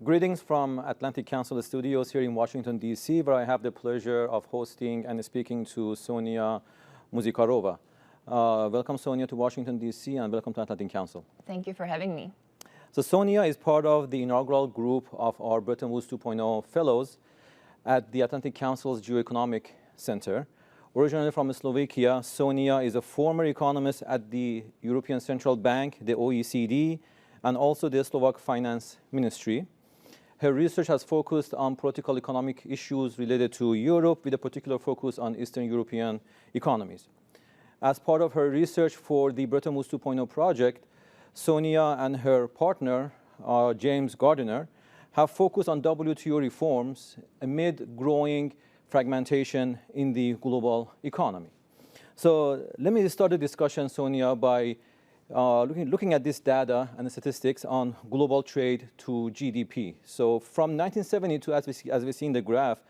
Greetings from Atlantic Council Studios here in Washington, D.C., where I have the pleasure of hosting and speaking to Sona Muzikarova. Welcome, Sonia, to Washington, D.C., and welcome to Atlantic Council. Thank you for having me. So Sonia is part of the inaugural group of our Bretton Woods 2.0 fellows at the Atlantic Council's GeoEconomics Center. Originally from Slovakia, Sonia is a former economist at the European Central Bank, the OECD, and also the Slovak Finance Ministry. Her research has focused on political economic issues related to Europe, with a particular focus on Eastern European economies. As part of her research for the Bretton Woods 2.0 project, Sonia and her partner, James Gardiner, have focused on WTO reforms amid growing fragmentation in the global economy. So let me start the discussion, Sonia, by looking at this data and the statistics on global trade to GDP. So from 1972, as we see in the graph,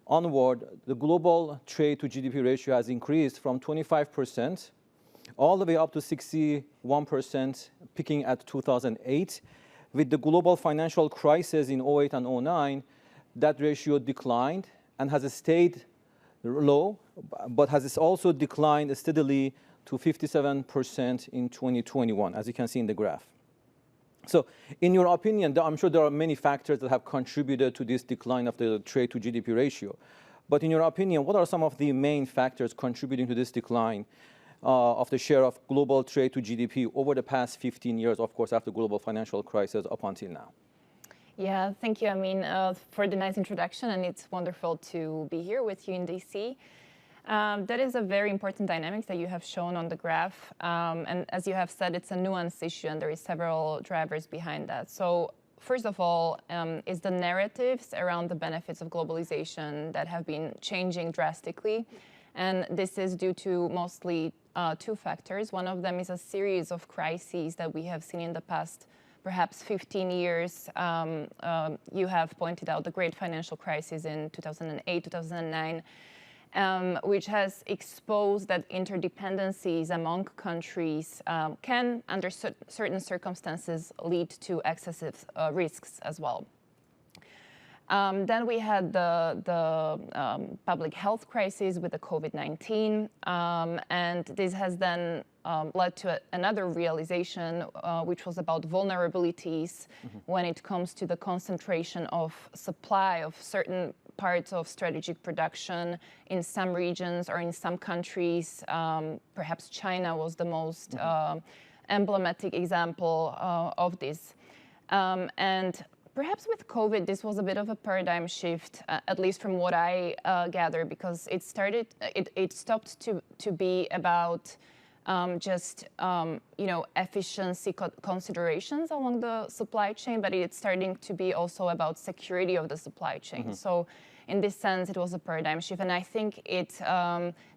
onward, the global trade to GDP ratio has increased from 25% all the way up to 61%, peaking at 2008. With the global financial crisis in 2008 and 2009, that ratio declined and has stayed low, but has also declined steadily to 57% in 2021, as you can see in the graph. So in your opinion, I'm sure there are many factors that have contributed to this decline of the trade to GDP ratio. But in your opinion, what are some of the main factors contributing to this decline of the share of global trade to GDP over the past 15 years, of course, after the global financial crisis up until now? Yeah, thank you, Amin, for the nice introduction, and it's wonderful to be here with you in DC. That is a very important dynamic that you have shown on the graph. And as you have said, it's a nuanced issue, and there is several drivers behind that. So first of all, is the narratives around the benefits of globalization that have been changing drastically. And this is due to mostly two factors. One of them is a series of crises that we have seen in the past, perhaps 15 years. You have pointed out the great financial crisis in 2008, 2009. Which has exposed that interdependencies among countries can, under certain circumstances, lead to excessive risks as well. Then we had the public health crisis with the COVID-19, and this has then led to another realization, which was about vulnerabilities when it comes to the concentration of supply of certain parts of strategic production in some regions or in some countries. Perhaps China was the most emblematic example of this. And perhaps with COVID, this was a bit of a paradigm shift, at least from what I gather, because it stopped to be about just efficiency considerations along the supply chain, but it's starting to be also about security of the supply chain. So in this sense, it was a paradigm shift. And I think it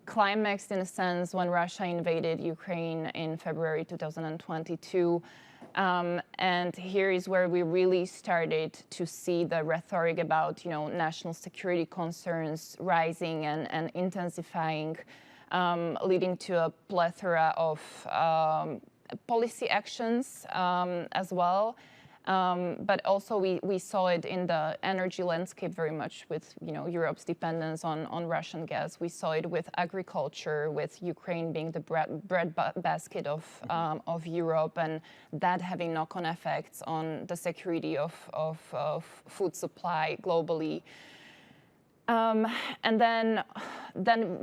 climaxed in a sense when Russia invaded Ukraine in February 2022. And here is where we really started to see the rhetoric about national security concerns rising and intensifying, leading to a plethora of policy actions as well. But also we saw it in the energy landscape very much with Europe's dependence on Russian gas. We saw it with agriculture, with Ukraine being the bread basket of Europe, and that having knock-on effects on the security of food supply globally. And then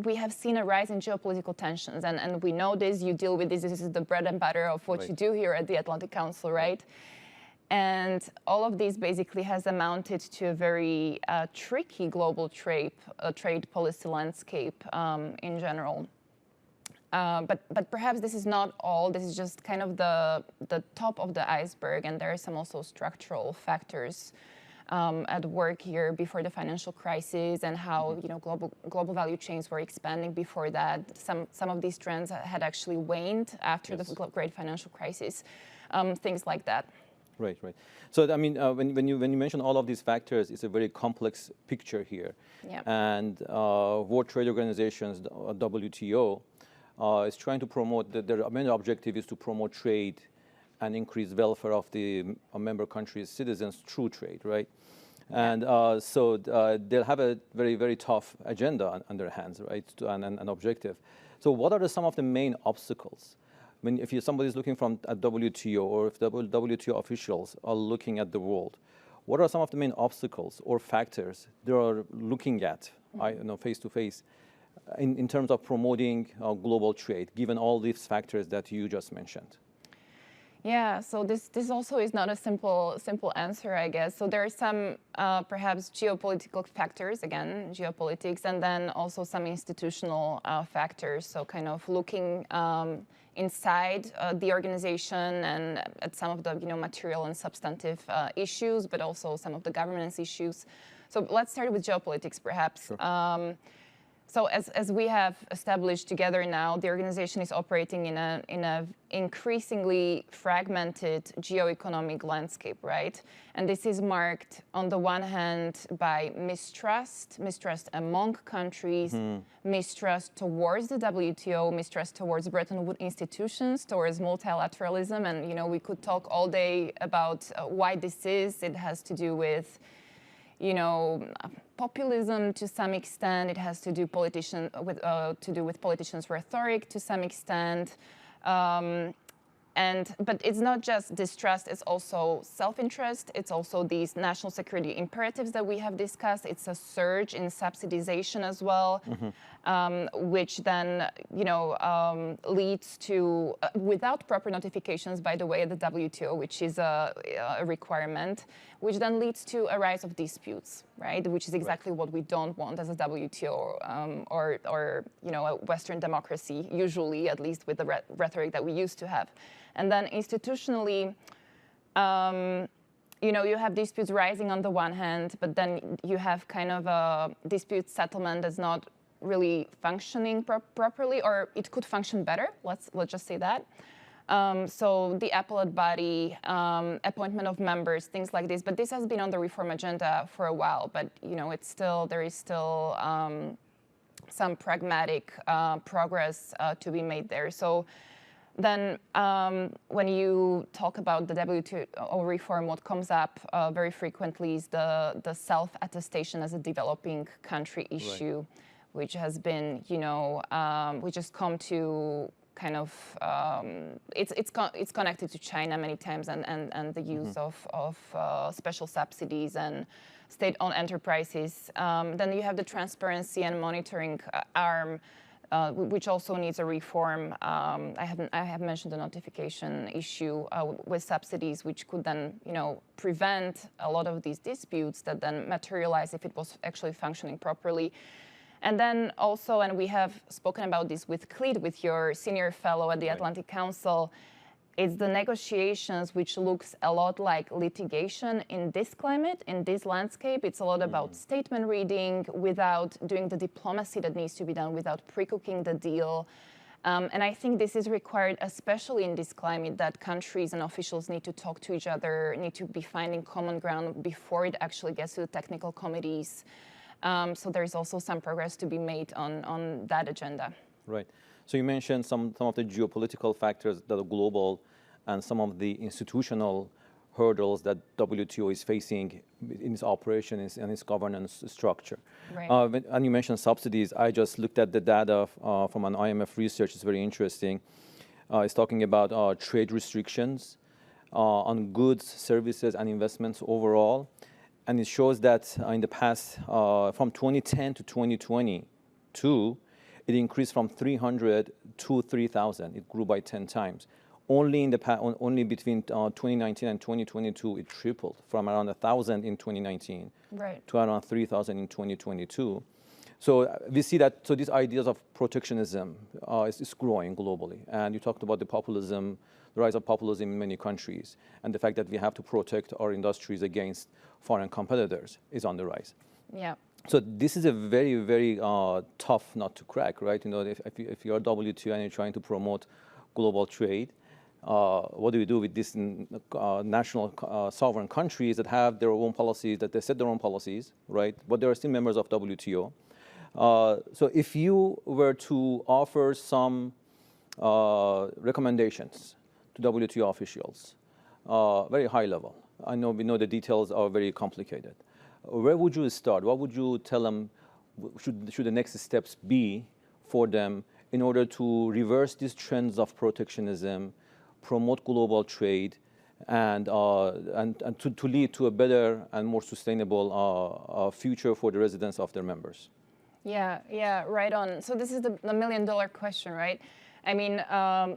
we have seen a rise in geopolitical tensions, and we know this. You deal with this. This is the bread and butter of what you do here at the Atlantic Council, right? And all of this basically has amounted to a very tricky global trade policy landscape in general. But perhaps this is not all. This is just kind of the top of the iceberg, and there are some also structural factors at work here before the financial crisis, and how global value chains were expanding before that. Some of these trends had actually waned after the great financial crisis. Things like that. Right. So I mean, when you mention all of these factors, it's a very complex picture here. Yeah. And World Trade Organizations, WTO, is trying to promote. Their main objective is to promote trade and increase welfare of the member countries' citizens through trade, right? And so they'll have a very, very tough agenda on their hands, right, and an objective. So what are some of the main obstacles? I mean, if somebody's looking from a WTO, or if WTO officials are looking at the world, what are some of the main obstacles or factors they are looking at, face to face, in terms of promoting global trade, given all these factors that you just mentioned? Yeah, so this also is not a simple answer, I guess. So there are some perhaps geopolitical factors, again, geopolitics, and then also some institutional factors. So kind of looking inside the organization and at some of the material and substantive issues, but also some of the governance issues. So let's start with geopolitics, perhaps. Sure. So as we have established together now, the organization is operating in a increasingly fragmented geoeconomic landscape, right? And this is marked on the one hand by mistrust among countries, mistrust towards the WTO, mistrust towards Bretton Woods institutions, towards multilateralism. And we could talk all day about why this is. It has to do with populism to some extent. It has to do with politicians' rhetoric to some extent. But it's not just distrust, it's also self-interest. It's also these national security imperatives that we have discussed. It's a surge in subsidization as well, which then, leads to, without proper notifications, by the way, at the WTO, which is a requirement, which then leads to a rise of disputes, right? Which is exactly what we don't want as a WTO or a Western democracy, usually, at least with the rhetoric that we used to have. And then institutionally, you have disputes rising on the one hand, but then you have kind of a dispute settlement that's not really functioning properly, or it could function better. Let's just say that. So the appellate body, appointment of members, things like this. But this has been on the reform agenda for a while. But there is still some pragmatic progress to be made there. So then when you talk about the WTO reform, what comes up very frequently is the self-attestation as a developing country issue, right, which has been, which has come to kind of, it's connected to China many times and the use of special subsidies and state-owned enterprises. Then you have the transparency and monitoring arm, which also needs a reform. I have mentioned the notification issue with subsidies, which could then, prevent a lot of these disputes that then materialize if it was actually functioning properly. And then also, and we have spoken about this with Clete, with your senior fellow at the Atlantic Council, it's the negotiations which looks a lot like litigation in this climate, in this landscape. It's a lot about statement reading without doing the diplomacy that needs to be done, without pre-cooking the deal. And I think this is required, especially in this climate, that countries and officials need to talk to each other, need to be finding common ground before it actually gets to the technical committees. So there's also some progress to be made on that agenda. Right. So you mentioned some of the geopolitical factors that are global and some of the institutional hurdles that WTO is facing in its operation and its governance structure. Right. And you mentioned subsidies. I just looked at the data from an IMF research. It's very interesting. It's talking about trade restrictions on goods, services, and investments overall. And it shows that in the past, from 2010 to 2022, it increased from 300 to 3,000. It grew by 10 times. Only only between 2019 and 2022, it tripled from around 1,000 in 2019 to around 3,000 in 2022. So we see that. So these ideas of protectionism is growing globally. And you talked about the rise of populism in many countries, and the fact that we have to protect our industries against foreign competitors is on the rise. Yeah. So this is a very, very tough nut to crack, right? If you're WTO and you're trying to promote global trade, what do we do with these national sovereign countries that have their own policies, that they set their own policies, right? But they are still members of WTO. So if you were to offer some recommendations to WTO officials, very high level. I know we know the details are very complicated. Where would you start? What would you tell them should the next steps be for them in order to reverse these trends of protectionism, promote global trade, and to lead to a better and more sustainable future for the residents of their members? Yeah, right on. So this is the million-dollar question, right? I mean,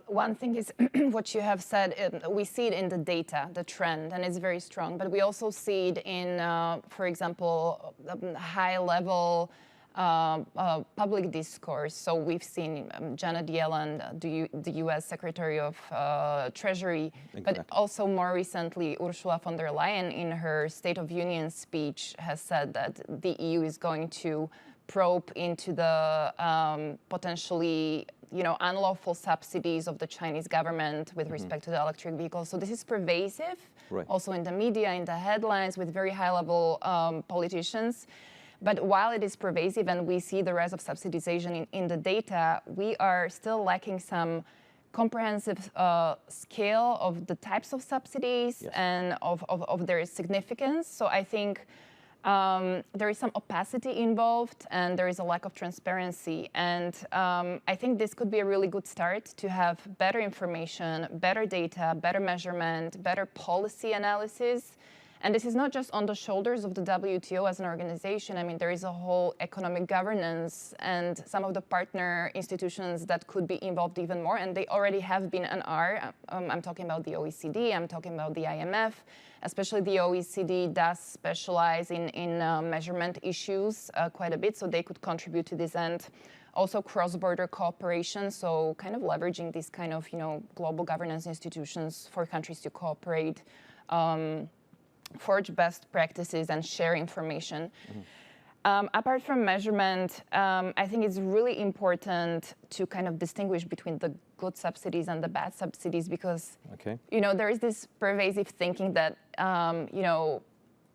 one thing is what you have said, we see it in the data, the trend, and it's very strong. But we also see it in, for example, high-level public discourse. So we've seen Janet Yellen, the U.S. Secretary of Treasury, but also more recently, Ursula von der Leyen in her State of Union speech has said that the EU is going to probe into the potentially unlawful subsidies of the Chinese government with respect to the electric vehicles. So this is pervasive, also in the media, in the headlines, with very high-level politicians. But while it is pervasive and we see the rise of subsidization in the data, we are still lacking some comprehensive scale of the types of subsidies and of their significance. So I think there is some opacity involved and there is a lack of transparency. And I think this could be a really good start to have better information, better data, better measurement, better policy analysis. And this is not just on the shoulders of the WTO as an organization. I mean, there is a whole economic governance and some of the partner institutions that could be involved even more. And they already have been and are. I'm talking about the OECD, I'm talking about the IMF. Especially the OECD does specialize in measurement issues quite a bit, so they could contribute to this end. Also cross-border cooperation, so kind of leveraging these kind of global governance institutions for countries to cooperate, forge best practices and share information. Apart from measurement, I think it's really important to kind of distinguish between the good subsidies and the bad subsidies because, there is this pervasive thinking that,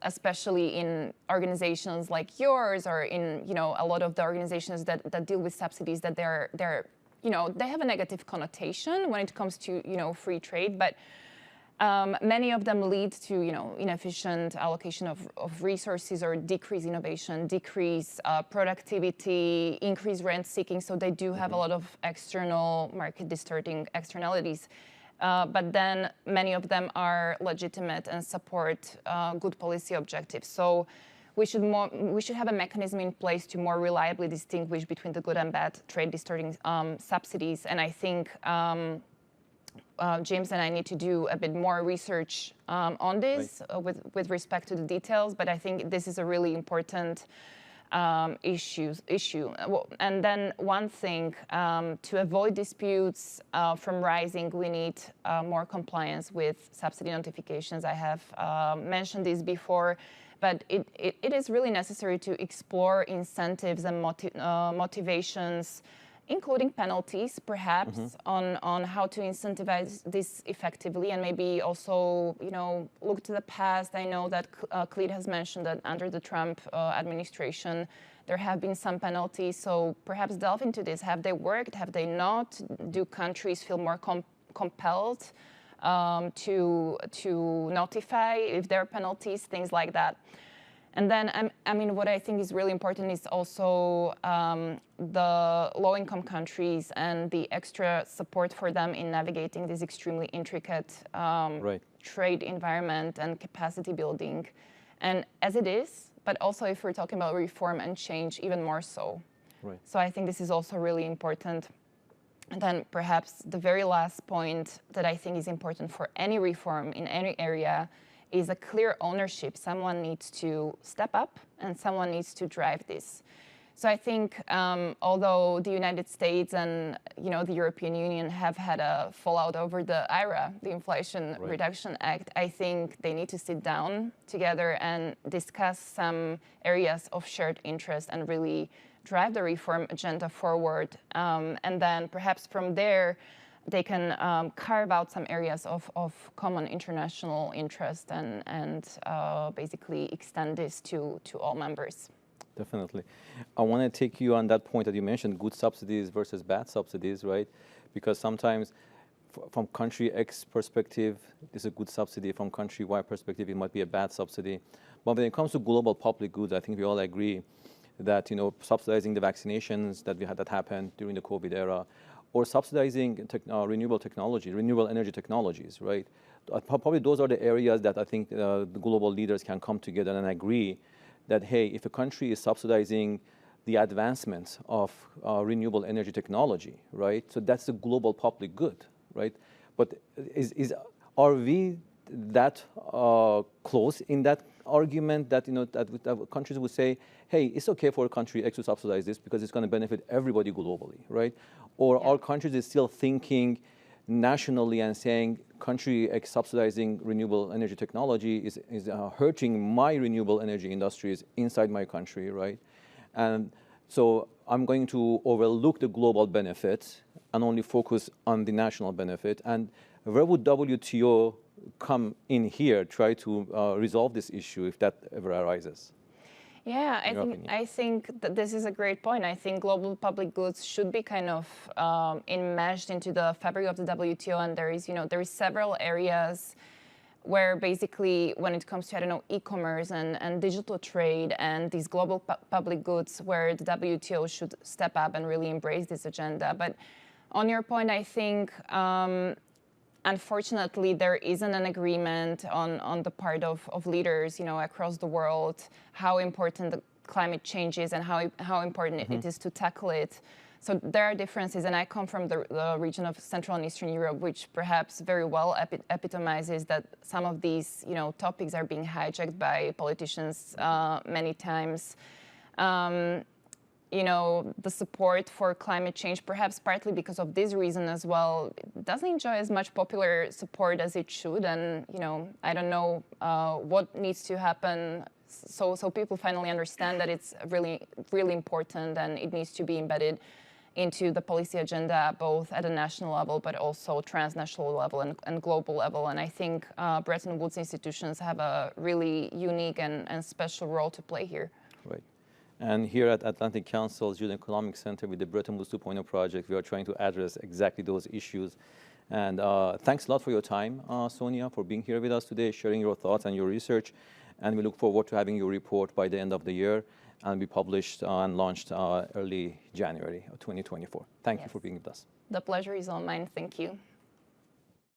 especially in organizations like yours or in, a lot of the organizations that deal with subsidies, that they have a negative connotation when it comes to, free trade, but many of them lead to, inefficient allocation of resources or decrease innovation, decrease productivity, increase rent seeking. So they do have a lot of external market distorting externalities. But then many of them are legitimate and support good policy objectives. So we should have a mechanism in place to more reliably distinguish between the good and bad trade distorting subsidies. And I think James and I need to do a bit more research on this with respect to the details, but I think this is a really important issue. And then one thing, to avoid disputes from rising, we need more compliance with subsidy notifications. I have mentioned this before, but it is really necessary to explore incentives and motivations, including penalties, perhaps, on how to incentivize this effectively, and maybe also, look to the past. I know that Clete has mentioned that under the Trump administration, there have been some penalties. So perhaps delve into this. Have they worked? Have they not? Do countries feel more compelled to notify if there are penalties, things like that? And then, what I think is really important is also the low-income countries and the extra support for them in navigating this extremely intricate trade environment and capacity building. And as it is, but also if we're talking about reform and change, even more so. So I think this is also really important. And then perhaps the very last point that I think is important for any reform in any area is a clear ownership. Someone needs to step up and someone needs to drive this. So I think although the United States and the European Union have had a fallout over the IRA, the Inflation Reduction Act, I think they need to sit down together and discuss some areas of shared interest and really drive the reform agenda forward. And then perhaps from there, they can carve out some areas of common international interest and basically extend this to all members. Definitely. I want to take you on that point that you mentioned, good subsidies versus bad subsidies, right? Because sometimes from country X perspective, it's a good subsidy. From country Y perspective, it might be a bad subsidy. But when it comes to global public goods, I think we all agree that subsidizing the vaccinations that happened during the COVID era, or subsidizing renewable energy technologies, right? Probably those are the areas that I think the global leaders can come together and agree that, hey, if a country is subsidizing the advancement of renewable energy technology, right? So that's the global public good, right? But are we that close in that argument that that countries would say, hey, it's okay for country X to subsidize this because it's going to benefit everybody globally, right? Or are countries is still thinking nationally and saying country X subsidizing renewable energy technology is hurting my renewable energy industries inside my country, right? And so I'm going to overlook the global benefits and only focus on the national benefit. And where would WTO come in here, try to resolve this issue if that ever arises? Yeah, I think that this is a great point. I think global public goods should be kind of enmeshed into the fabric of the WTO, and there is several areas where basically when it comes to, I don't know, e-commerce and digital trade and these global public goods, where the WTO should step up and really embrace this agenda. But on your point, I think unfortunately, there isn't an agreement on the part of leaders, across the world, how important the climate change is and how important it is to tackle it. So there are differences, and I come from the region of Central and Eastern Europe, which perhaps very well epitomizes that some of these, topics are being hijacked by politicians many times. The support for climate change, perhaps partly because of this reason as well, doesn't enjoy as much popular support as it should. And, I don't know what needs to happen so people finally understand that it's really, really important and it needs to be embedded into the policy agenda, both at a national level, but also transnational level and global level. And I think Bretton Woods institutions have a really unique and special role to play here. Right. And here at Atlantic Council's GeoEconomics Center with the Bretton Woods 2.0 project, we are trying to address exactly those issues. And thanks a lot for your time, Sonia, for being here with us today, sharing your thoughts and your research. And we look forward to having your report by the end of the year and be published and launched early January of 2024. Thank you for being with us. The pleasure is all mine. Thank you.